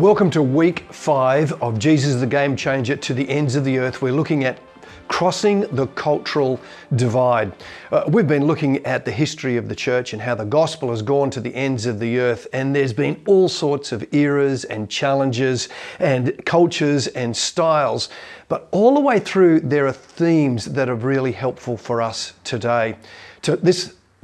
Welcome to week 5 of Jesus the Game Changer to the Ends of the Earth. We're looking at crossing the cultural divide. We've been looking at the history of the church and how the gospel has gone to the ends of the earth, and there's been all sorts of eras and challenges and cultures and styles. But all the way through, there are themes that are really helpful for us today.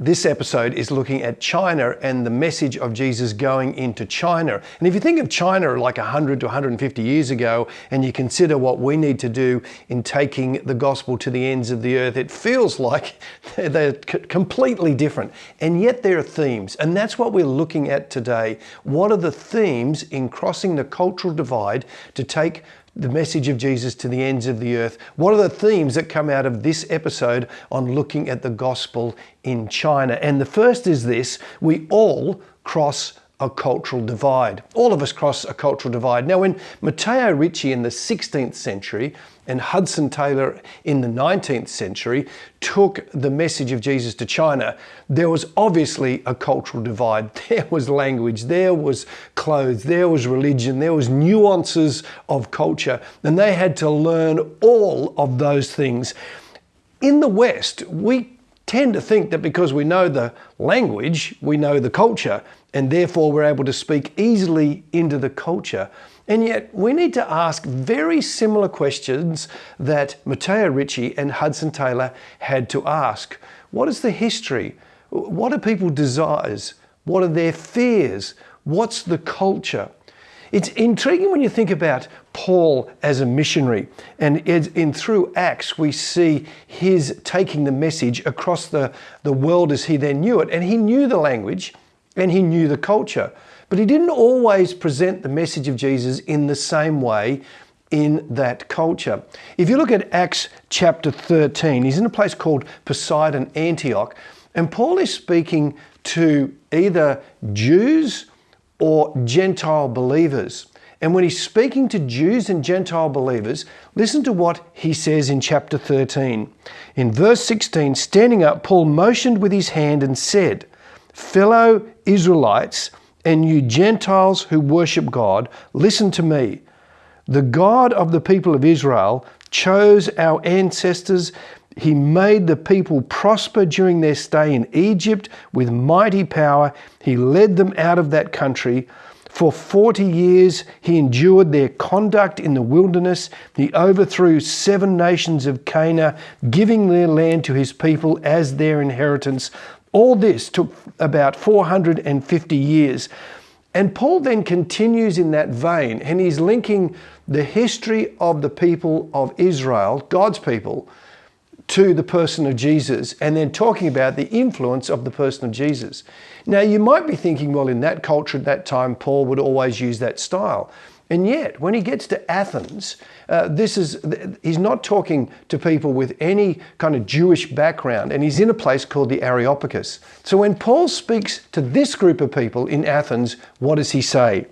This episode is looking at China and the message of Jesus going into China. And if you think of China like 100 to 150 years ago, and you consider what we need to do in taking the gospel to the ends of the earth, it feels like they're completely different. And yet there are themes, and that's what we're looking at today. What are the themes in crossing the cultural divide to take the message of Jesus to the ends of the earth? What are the themes that come out of this episode on looking at the gospel in China? And the first is this: we all cross a cultural divide. All of us cross a cultural divide. Now, when Matteo Ricci in the 16th century and Hudson Taylor in the 19th century took the message of Jesus to China, there was obviously a cultural divide. There was language, there was clothes, there was religion, there was nuances of culture, and they had to learn all of those things. In the West, we tend to think that because we know the language, we know the culture, and therefore we're able to speak easily into the culture. And yet we need to ask very similar questions that Matteo Ricci and Hudson Taylor had to ask. What is the history? What are people's desires? What are their fears? What's the culture? It's intriguing when you think about Paul as a missionary, and through Acts we see his taking the message across the world as he then knew it. And he knew the language and he knew the culture, but he didn't always present the message of Jesus in the same way in that culture. If you look at Acts chapter 13, he's in a place called Poseidon, Antioch, and Paul is speaking to either Jews or Gentile believers. And when he's speaking to Jews and Gentile believers, listen to what he says in chapter 13. In verse 16, standing up, Paul motioned with his hand and said, "Fellow Israelites and you Gentiles who worship God, listen to me. The God of the people of Israel chose our ancestors. He made the people prosper during their stay in Egypt with mighty power. He led them out of that country. For 40 years, he endured their conduct in the wilderness. He overthrew 7 nations of Canaan, giving their land to his people as their inheritance. All this took about 450 years. And Paul then continues in that vein, and he's linking the history of the people of Israel, God's people, to the person of Jesus, and then talking about the influence of the person of Jesus. Now, you might be thinking, well, in that culture at that time, Paul would always use that style. And yet, when he gets to Athens, he's not talking to people with any kind of Jewish background, and he's in a place called the Areopagus. So when Paul speaks to this group of people in Athens, what does he say?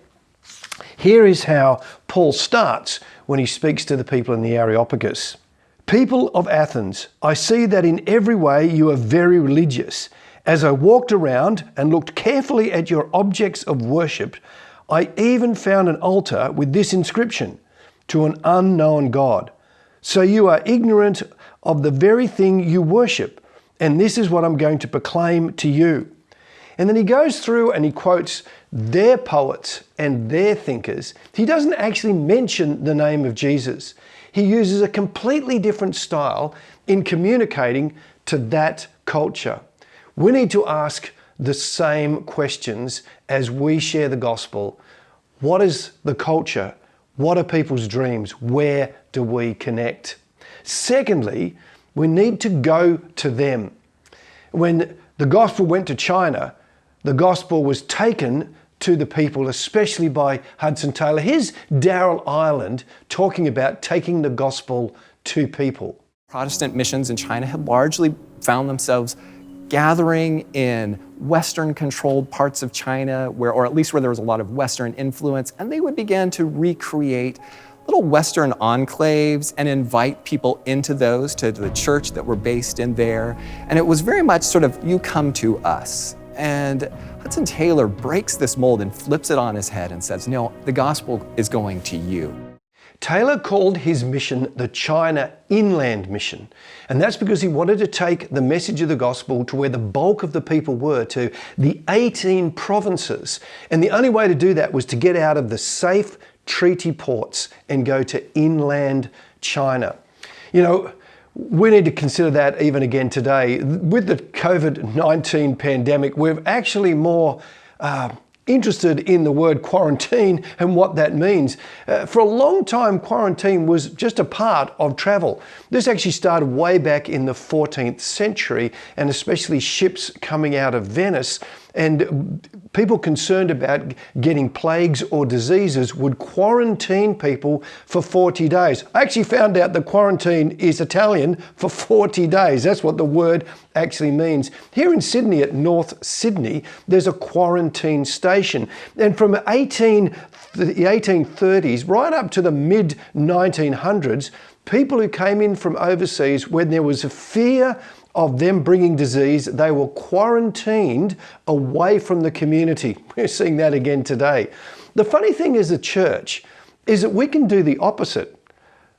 Here is how Paul starts when he speaks to the people in the Areopagus. "People of Athens, I see that in every way you are very religious. As I walked around and looked carefully at your objects of worship, I even found an altar with this inscription, 'To an unknown God.' So you are ignorant of the very thing you worship, and this is what I'm going to proclaim to you." And then he goes through and he quotes their poets and their thinkers. He doesn't actually mention the name of Jesus. He uses a completely different style in communicating to that culture. We need to ask the same questions as we share the gospel. What is the culture? What are people's dreams? Where do we connect? Secondly, we need to go to them. When the gospel went to China, the gospel was taken to the people, especially by Hudson Taylor. Here's Darrell Ireland talking about taking the gospel to people. Protestant missions in China had largely found themselves gathering in Western-controlled parts of China, or at least where there was a lot of Western influence, and they would begin to recreate little Western enclaves and invite people into those, to the church that were based in there. And it was very much sort of, you come to us. And Hudson Taylor breaks this mold and flips it on his head and says, no, the gospel is going to you. Taylor called his mission the China Inland Mission, and that's because he wanted to take the message of the gospel to where the bulk of the people were, to the 18 provinces. And the only way to do that was to get out of the safe treaty ports and go to inland China. You know, we need to consider that even again today. With the COVID-19 pandemic, we're actually more interested in the word quarantine and what that means. For a long time, quarantine was just a part of travel. This actually started way back in the 14th century, and especially ships coming out of Venice, and people concerned about getting plagues or diseases would quarantine people for 40 days. I actually found out that quarantine is Italian for 40 days. That's what the word actually means. Here in Sydney, at North Sydney, there's a quarantine station. And from the 1830s right up to the mid-1900s, people who came in from overseas, when there was a fear of them bringing disease, they were quarantined away from the community. We're seeing that again today. The funny thing is, the church is that we can do the opposite.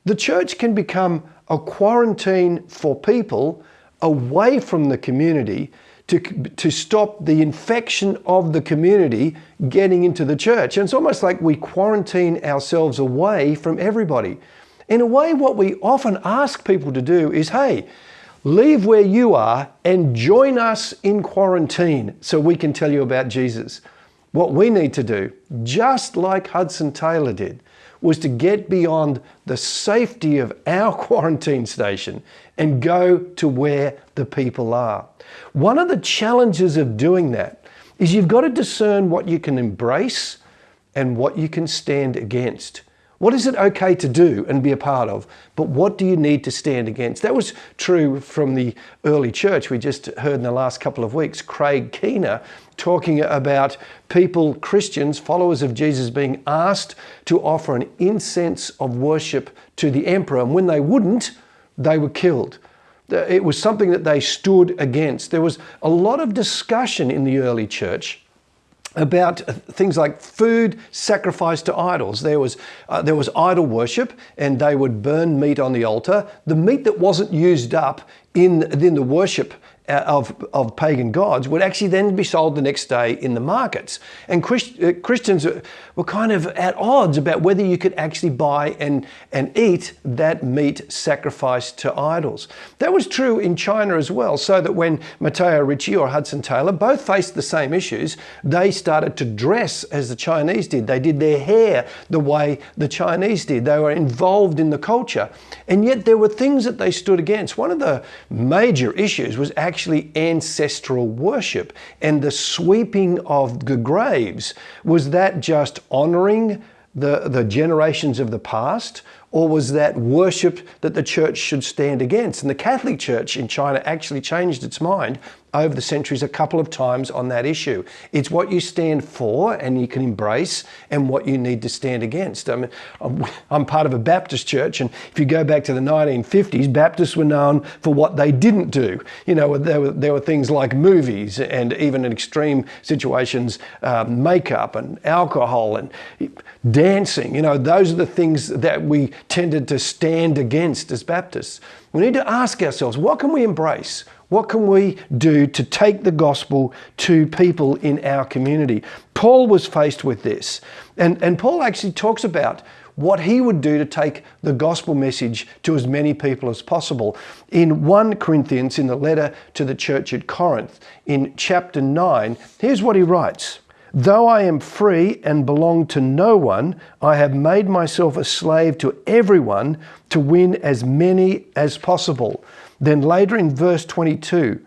The church can become a quarantine for people away from the community to stop the infection of the community getting into the church. And it's almost like we quarantine ourselves away from everybody. In a way, what we often ask people to do is, hey, leave where you are and join us in quarantine so we can tell you about Jesus. What we need to do, just like Hudson Taylor did, was to get beyond the safety of our quarantine station and go to where the people are. One of the challenges of doing that is you've got to discern what you can embrace and what you can stand against. What is it okay to do and be a part of, but what do you need to stand against? That was true from the early church. We just heard in the last couple of weeks, Craig Keener talking about people, Christians, followers of Jesus, being asked to offer an incense of worship to the emperor. And when they wouldn't, they were killed. It was something that they stood against. There was a lot of discussion in the early church about things like food sacrificed to idols. There was idol worship, and they would burn meat on the altar. The meat that wasn't used up in the worship of pagan gods would actually then be sold the next day in the markets. And Christians were kind of at odds about whether you could actually buy and eat that meat sacrificed to idols. That was true in China as well, so that when Matteo Ricci or Hudson Taylor both faced the same issues, they started to dress as the Chinese did. They did their hair the way the Chinese did. They were involved in the culture. And yet there were things that they stood against. One of the major issues was actually ancestral worship, and the sweeping of the graves. Was that just honoring the generations of the past, or was that worship that the church should stand against? And the Catholic Church in China actually changed its mind over the centuries a couple of times on that issue. It's what you stand for and you can embrace, and what you need to stand against. I mean, I'm part of a Baptist church, and if you go back to the 1950s, Baptists were known for what they didn't do. You know, there were things like movies, and even in extreme situations, makeup and alcohol and dancing. You know, those are the things that we tended to stand against as Baptists. We need to ask ourselves, what can we embrace? What can we do to take the gospel to people in our community? Paul was faced with this. And Paul actually talks about what he would do to take the gospel message to as many people as possible. In 1 Corinthians, in the letter to the church at Corinth, in chapter 9, here's what he writes. Though I am free and belong to no one, I have made myself a slave to everyone to win as many as possible. Then later in verse 22,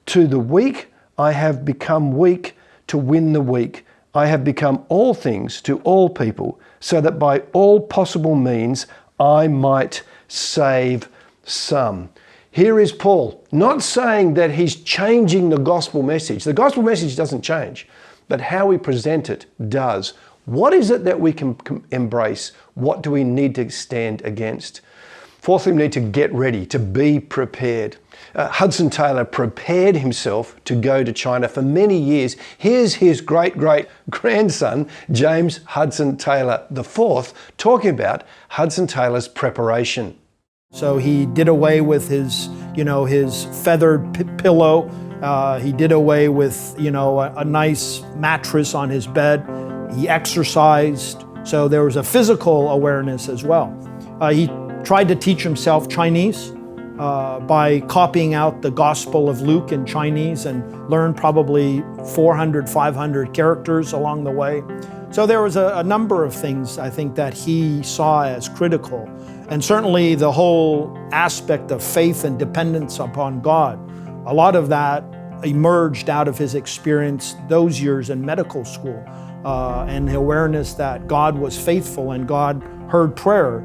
to the weak I have become weak to win the weak. I have become all things to all people, so that by all possible means I might save some. Here is Paul, not saying that he's changing the gospel message. The gospel message doesn't change, but how we present it does. What is it that we can embrace? What do we need to stand against? Fourthly, we need to get ready, to be prepared. Hudson Taylor prepared himself to go to China for many years. Here's his great-great-grandson, James Hudson Taylor IV, talking about Hudson Taylor's preparation. So he did away with his feathered pillow. He did away with, a nice mattress on his bed. He exercised. So there was a physical awareness as well. He tried to teach himself Chinese by copying out the Gospel of Luke in Chinese and learned probably 400, 500 characters along the way. So there was a number of things I think that he saw as critical. And certainly the whole aspect of faith and dependence upon God, a lot of that emerged out of his experience those years in medical school and the awareness that God was faithful and God heard prayer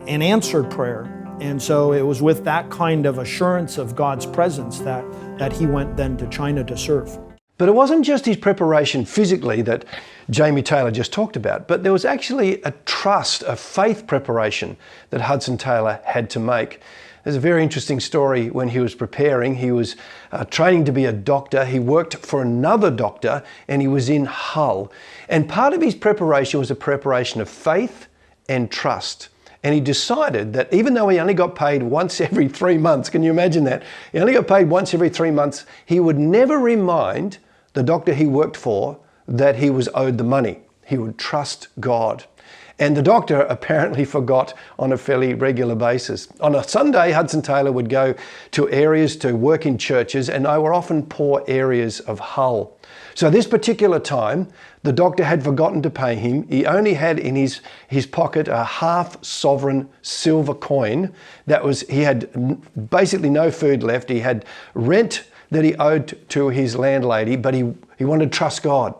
and answered prayer. And so it was with that kind of assurance of God's presence that he went then to China to serve. But it wasn't just his preparation physically that Jamie Taylor just talked about, but there was actually a trust, a faith preparation that Hudson Taylor had to make. There's a very interesting story when he was preparing. He was training to be a doctor. He worked for another doctor and he was in Hull. And part of his preparation was a preparation of faith and trust. And he decided that even though he only got paid once every 3 months, can you imagine that? He only got paid once every 3 months. He would never remind the doctor he worked for that he was owed the money. He would trust God. And the doctor apparently forgot on a fairly regular basis. On a Sunday, Hudson Taylor would go to areas to work in churches, and they were often poor areas of Hull. So this particular time, the doctor had forgotten to pay him. He only had in his pocket a half-sovereign silver coin. He had basically no food left. He had rent that he owed to his landlady, but he wanted to trust God.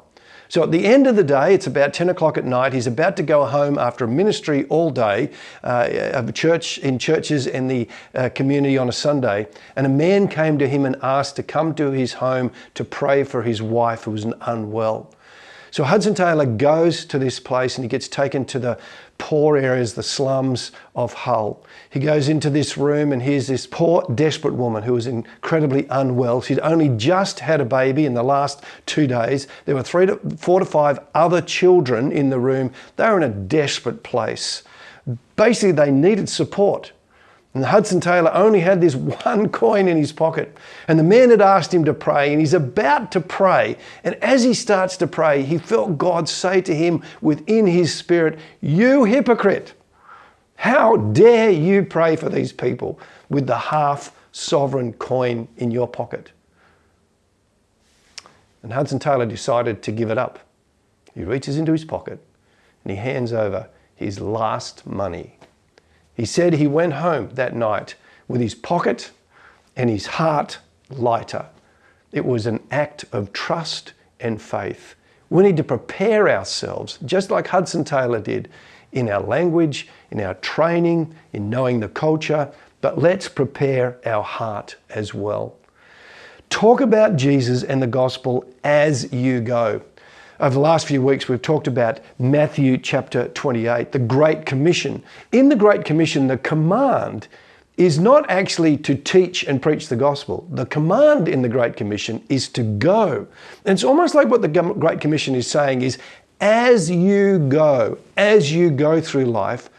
So at the end of the day, it's about 10 o'clock at night, he's about to go home after a ministry all day of churches in the community on a Sunday, and a man came to him and asked to come to his home to pray for his wife who was unwell. So Hudson Taylor goes to this place and he gets taken to the poor areas, the slums of Hull. He goes into this room and here's this poor, desperate woman who was incredibly unwell. She'd only just had a baby in the last 2 days. There were 4 to 5 other children in the room. They were in a desperate place. Basically, they needed support. And Hudson Taylor only had this one coin in his pocket. And the man had asked him to pray, and he's about to pray. And as he starts to pray, he felt God say to him within his spirit, "You hypocrite! How dare you pray for these people with the half-sovereign coin in your pocket?" And Hudson Taylor decided to give it up. He reaches into his pocket and he hands over his last money. He said he went home that night with his pocket and his heart lighter. It was an act of trust and faith. We need to prepare ourselves, just like Hudson Taylor did, in our language, in our training, in knowing the culture, but let's prepare our heart as well. Talk about Jesus and the gospel as you go. Over the last few weeks, we've talked about Matthew chapter 28, the Great Commission. In the Great Commission, the command is not actually to teach and preach the gospel. The command in the Great Commission is to go. And it's almost like what the Great Commission is saying is, as you go through life,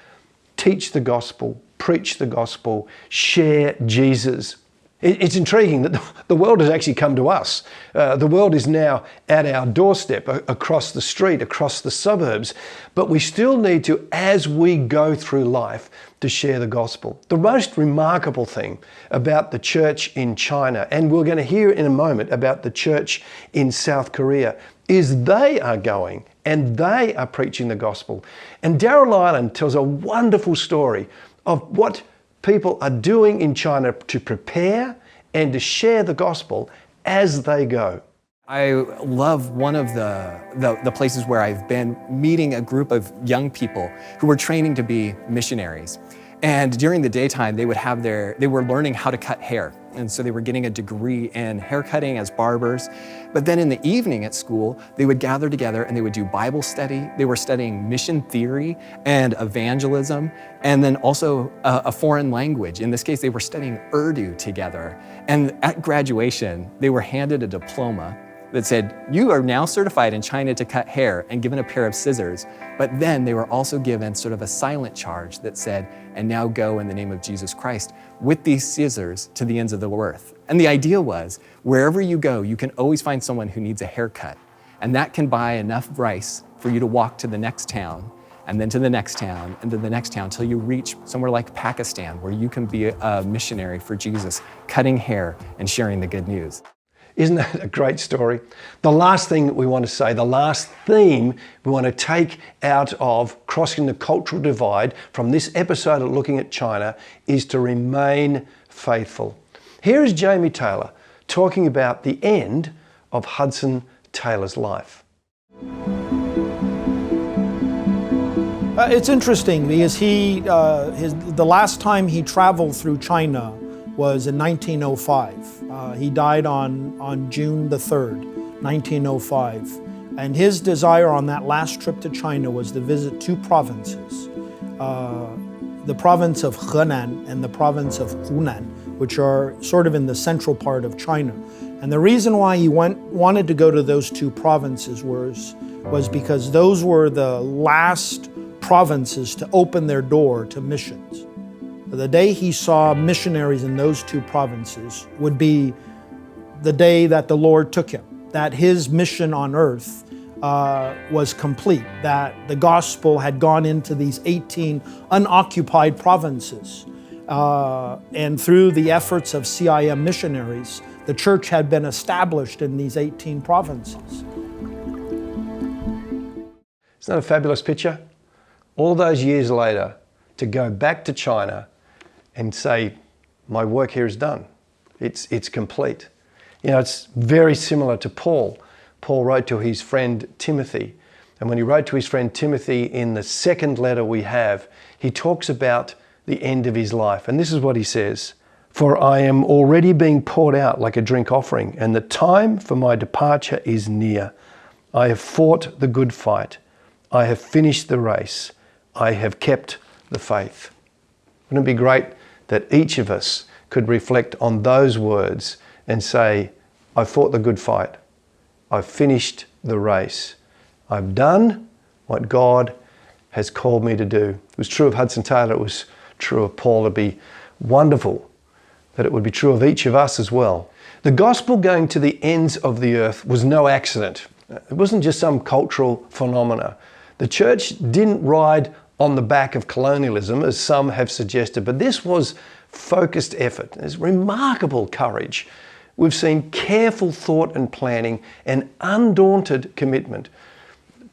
teach the gospel, preach the gospel, share Jesus. It's intriguing that the world has actually come to us. The world is now at our doorstep, across the street, across the suburbs, but we still need to, as we go through life, to share the gospel. The most remarkable thing about the church in China, and we're going to hear in a moment about the church in South Korea, is they are going and they are preaching the gospel. And Darrell Island tells a wonderful story of what people are doing in China to prepare and to share the gospel as they go. I love one of the places where I've been meeting a group of young people who were training to be missionaries. And during the daytime, they were learning how to cut hair. And so they were getting a degree in hair cutting as barbers. But then in the evening at school, they would gather together and they would do Bible study. They were studying mission theory and evangelism, and then also a foreign language. In this case, they were studying Urdu together. And at graduation, they were handed a diploma that said, you are now certified in China to cut hair, and given a pair of scissors. But then they were also given sort of a silent charge that said, and now go in the name of Jesus Christ with these scissors to the ends of the earth. And the idea was, wherever you go, you can always find someone who needs a haircut. And that can buy enough rice for you to walk to the next town, and then to the next town, and to the next town, until you reach somewhere like Pakistan, where you can be a missionary for Jesus, cutting hair and sharing the good news. Isn't that a great story? The last thing that we want to say, the last theme we want to take out of crossing the cultural divide from this episode of looking at China is to remain faithful. Here is Jamie Taylor talking about the end of Hudson Taylor's life. It's interesting because the last time he traveled through China was in 1905. He died on June the 3rd, 1905. And his desire on that last trip to China was to visit two provinces, the province of Henan and the province of Hunan, which are sort of in the central part of China. And the reason why he wanted to go to those two provinces was because those were the last provinces to open their door to missions. The day he saw missionaries in those two provinces would be the day that the Lord took him, that his mission on earth was complete, that the gospel had gone into these 18 unoccupied provinces. And through the efforts of CIM missionaries, the church had been established in these 18 provinces. Isn't that a fabulous picture? All those years later, to go back to China and say, my work here is done. It's complete. You know, it's very similar to Paul. Paul wrote to his friend Timothy. And when he wrote to his friend Timothy in the second letter we have, he talks about the end of his life. And this is what he says: "For I am already being poured out like a drink offering, and the time for my departure is near. I have fought the good fight. I have finished the race. I have kept the faith." Wouldn't it be great that each of us could reflect on those words and say, I've fought the good fight. I've finished the race. I've done what God has called me to do. It was true of Hudson Taylor. It was true of Paul. It'd be wonderful that it would be true of each of us as well. The gospel going to the ends of the earth was no accident. It wasn't just some cultural phenomena. The church didn't ride on the back of colonialism, as some have suggested, but this was focused effort. There's remarkable courage. We've seen careful thought and planning and undaunted commitment,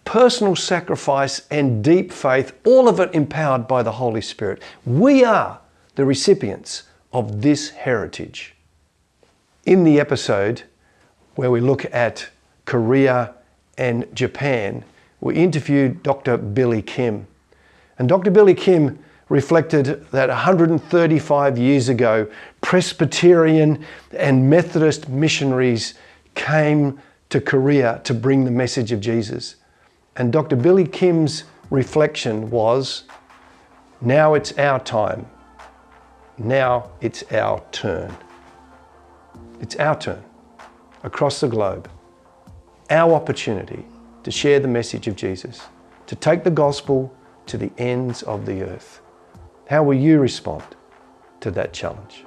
personal sacrifice and deep faith, all of it empowered by the Holy Spirit. We are the recipients of this heritage. In the episode where we look at Korea and Japan, we interviewed Dr. Billy Kim. And Dr. Billy Kim reflected that 135 years ago, Presbyterian and Methodist missionaries came to Korea to bring the message of Jesus. And Dr. Billy Kim's reflection was, now it's our time. Now it's our turn. It's our turn across the globe. Our opportunity to share the message of Jesus, to take the gospel to the ends of the earth. How will you respond to that challenge?